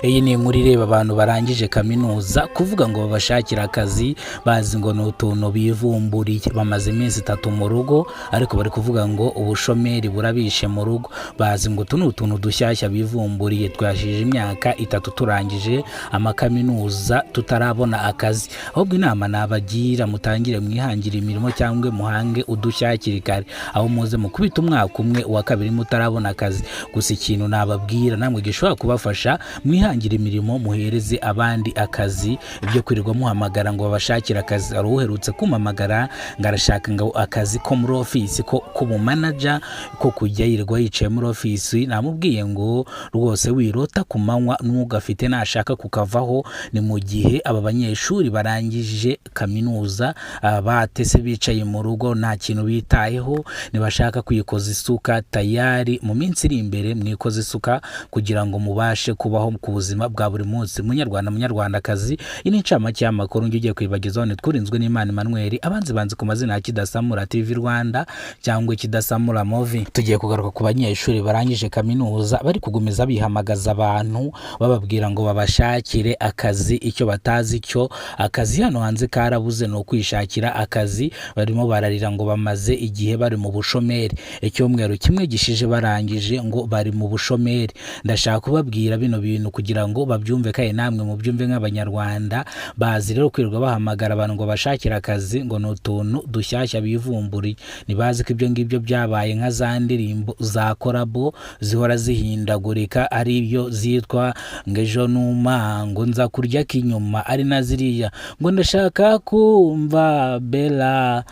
Iyi ni inkuru ireba abantu barangije kaminuza kuvuga ngo babashakira akazi bazi ngo ni utuntu bivumburiye. Bamaze iminsi 3 mu rugo ariko bari kuvuga ngo ubushomeri burabishe mu rugo. Bazi ngo utu ni utuntu dushyashya bivumburiye. Twashije imyaka 3 turangije amakaminuza tutarabona akazi. Ahubwo inama nabagira mutangire mwihangira imirimo cyangwa muhange udushyakiri kare. Aho muze mukubita umwaka umwe wa kabiri mutarabona akazi. Gusa ikintu nababwira namwe gishobora kubafasha mwihangira imirimo muhereze abandi akazi. Ibyo kwirirwa muhamagara ngo babashakira akazi. Ari uherutse kumamagara ngarashaka ngo akazi ko muri office ko kubu manager ko kujya yirirwa yicaye muri office. Namubwiye ngo rwose wirota kumanywa n'ugafite nashaka kukavaho. Ni mu gihe aba banyeshuri barangije kaminuza batese bicaye mu rugo nta kintu bitayeho, nibashaka kwikoza isuka tayari mu minsi iri imbere mwikoza isuka kugira ngo mubashe kubaho ku buzima bwa buri munsi. Munyarwandakazi, ini ncamake y'amakuru ngiye kwibagezaho Nitkurinzwe n'Imana Emmanuel. Abanzi ku mazina ya Kidasamura TV Rwanda cyangwa Kidasamura Movie. Tugiye kugaruka ku banyeshuri barangije kaminuza bari kugumiza bihamagaza abantu bababwira ngo babashakire akazi. Icyo batazi cyo akazi hano hanze karabuze no kwishakira akazi. Barimo bararira ngo bamaze igihe bari mu bushomeri. Icyumweru kimwe gishije barangije ngo bari mu bushomeri. Ndashaka kubabwira bino bintu kugira ngo babyumve kaye namwe mu byumve nk'abanyarwanda. Bazi rero kwirirwa bahamagara abantu ngo bashakira akazi ngo no tuntu dushyashya bivumburi. Nibazi ko ibyo ngibyo byabaye nka za ndirimbo za korabo zihora zihindagurika, ari byo zitwa ngejo numa ngo nza kurya kinyuma, ari naziriya ngo ndashaka kumva bella.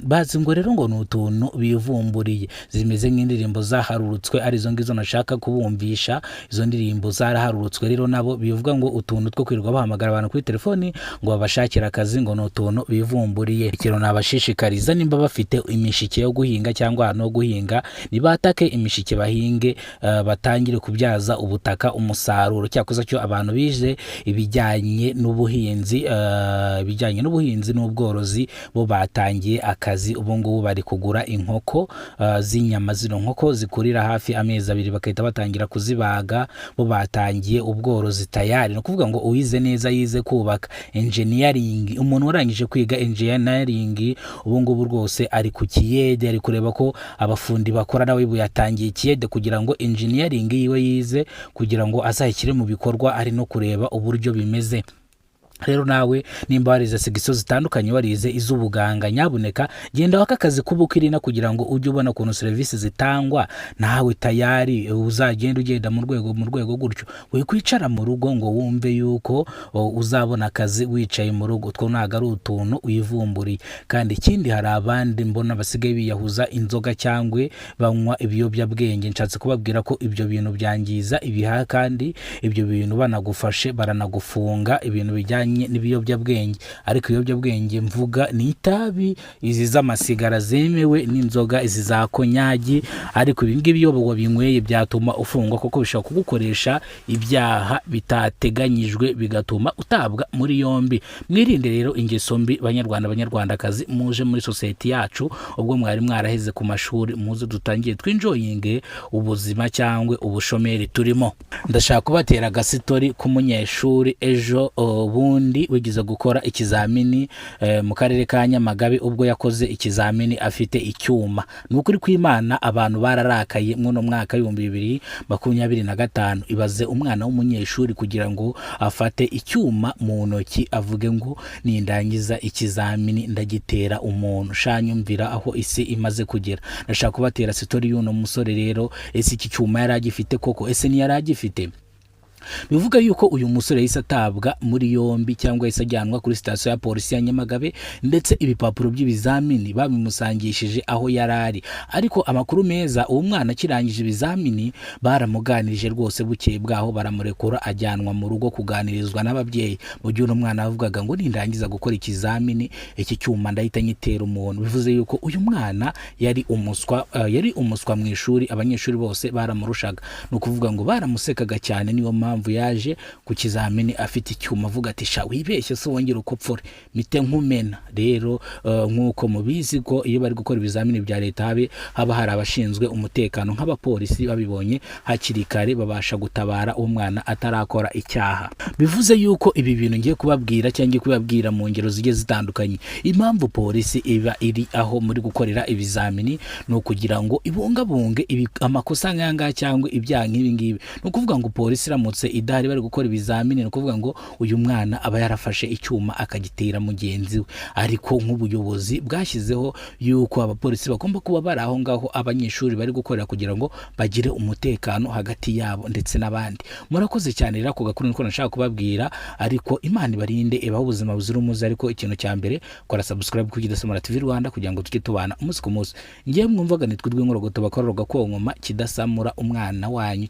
Bazi ngo rero ngo n'utuntu bivumburiye zimeze nk'indirimbo zaharurutswe. Arizo ngizo nashaka kubumvisha. Izo ndirimbo zaraharurutswe rero nabo bivuga ngo utuntu two kwirirwa bahamagara abantu kuri telefoni ngo babashakira akazi ngo n'utuntu bivumburiye. Ikiro nabashishikariza nimba bafite imishike yo guhinga cyangwa no guhinga nibatake imishike bahinge, batangire kubyaza ubutaka umusaruro. Cyakoze cyo abantu bize ibijyanye n'ubuhinzi n'ubworozi bo batangiye akazi. Ubu ngubu bari kugura inkoko z'inyama. Zino nkoko zikurira hafi amezi 2 bakahita batangira kuzibaga. Bo batangiye ubworozi tayari. No kuvuga ngo uwize neza yize kubaka engineering, umuntu warangije kwiga engineering ubu ngubu rwose ari ku kiyede, ari kureba ko abafundi bakora nawe buyatangiye kiyede kugira ngo engineering yiwe yize kugira ngo azahikire mu bikorwa, ari no kureba uburyo bimeze. Rero nawe nimba warize segiso zitandukanye, warize iz'ubuganga, nyabuneka genda wakakazi kubukirina kugira ngo ujye ubona ukuntu service zitangwa. Nawe tayari uzagenda ugenda mu rwego gutyo. We kwicara mu rugo ngo wumve yuko uzabona akazi wicaye mu rugo. Two ntago ari utuntu wivumburiye. Kandi ikindi hari abandi mbona basigaye biyahuza inzoga cyangwa banywa ibiyobyabwenge. Nshatse kubabwira ko ibyo bintu byangiza ibihaha, kandi ibyo bintu banagufashe baranagufunga. Ibintu bijyanye n'ibiyobyabwenge, ariko ibiyobyabwenge mvuga ni itabi, izi z'amasigara zemewe, n'inzoga izi za konyagi. Ariko ibi ngibi iyo wabinyweye byatuma ufungwa kuko bishobora kugukoresha ibyaha bitateganyijwe bigatuma utabwa muri yombi. Mwirinde rero ingeso mbi banyarwandakazi muje muri society yacu. Ubwo mwari mwaraheze ku mashuri muze dutangiye twinjoyinge ubuzima cyangwa ubushomeri turimo. Ndashaka kubatera agasitori k'umunyeshuri ejo bundi wigize gukora ikizamini mu karere ka Nyamagabe. Ubwo yakoze ikizamini afite icyuma. Nukuri kw'Imana abantu bararakaye muno mwaka 2025. Ibaze umwana w'umunyeshuri kugira ngo afate icyuma mu ntoki avuge ngo nindangiza ikizamini ndagitera umuntu. Shanyumvira aho isi imaze kugera. Ndashaka kubatera story y'uno musore rero. Ese iki cyuma yaragifite koko? Ese ni yaragifite? Bivuga yuko uyu musore yise atabwa muri yombi cyangwa yise ajyanwa kuri station ya polisi ya Nyamagabe, ndetse ibipapuro by'ibizamini babimusangishije aho yarari. Ariko amakuru meza, uwo mwana kirangije ibizamini baramuganirije rwose. Bukeye bwaho baramurekura ajyanwa mu rugo kuganirizwa n'ababyeyi. Mu gihe uno mwana avugaga ngo nindangiza gukora ikizamini iki cyuma ndahita nyitera umuntu. Bivuze yuko uyu mwana yari umuswa mu ishuri. Abanyeshuri bose baramurushaga. No kuvuga ngo baramusekaga cyane. Niyo impamvu yaje ku kizamini afite icyuma avuga ati sha wibeshye so wongera ukopfore mite nkumena. Rero nkuko mubizi ko iyo bari gukora ibizamini bya leta haba hari abashinzwe umutekano nk'abapolisi, babibonye hakiri kare babasha gutabara umwana atarakora icyaha. Bivuze yuko ibi bintu ngiye kubabwira cyangwa kubabwira mu ngero zigiye zitandukanye, impamvu polisi iba iri aho muri gukorera ibizamini no kugira ngo ibungabunge amakosa nk'anga cyangwa ibyaha nk'ibi ngibi. No kuvuga ngo polisi iramutse idahari bari gukora ibizamini, no kuvuga ngo uyu mwana aba yarafashe icyuma akagitera mugenzi we. Ariko nk'ubuyobozi bwashyizeho yuko abapolisi bagomba kuba bari aho ngaho abanyeshuri bari gukorera kugira ngo bagire umutekano hagati yabo ndetse n'abandi. Murakoze cyane rero ako gakuru niko nashaka kubabwira, ariko Imana ibarinde ibaho ubuzima buzira umuze. Ariko ikintu cya mbere kora subscribe ku Kidasamura TV Rwanda kugira ngo tujye tubana umunsi ku munsi. Ngiye mwumvaga nitwe rw'inkorogoto bakororoga ko nkoma kidasamura umwana wanyu.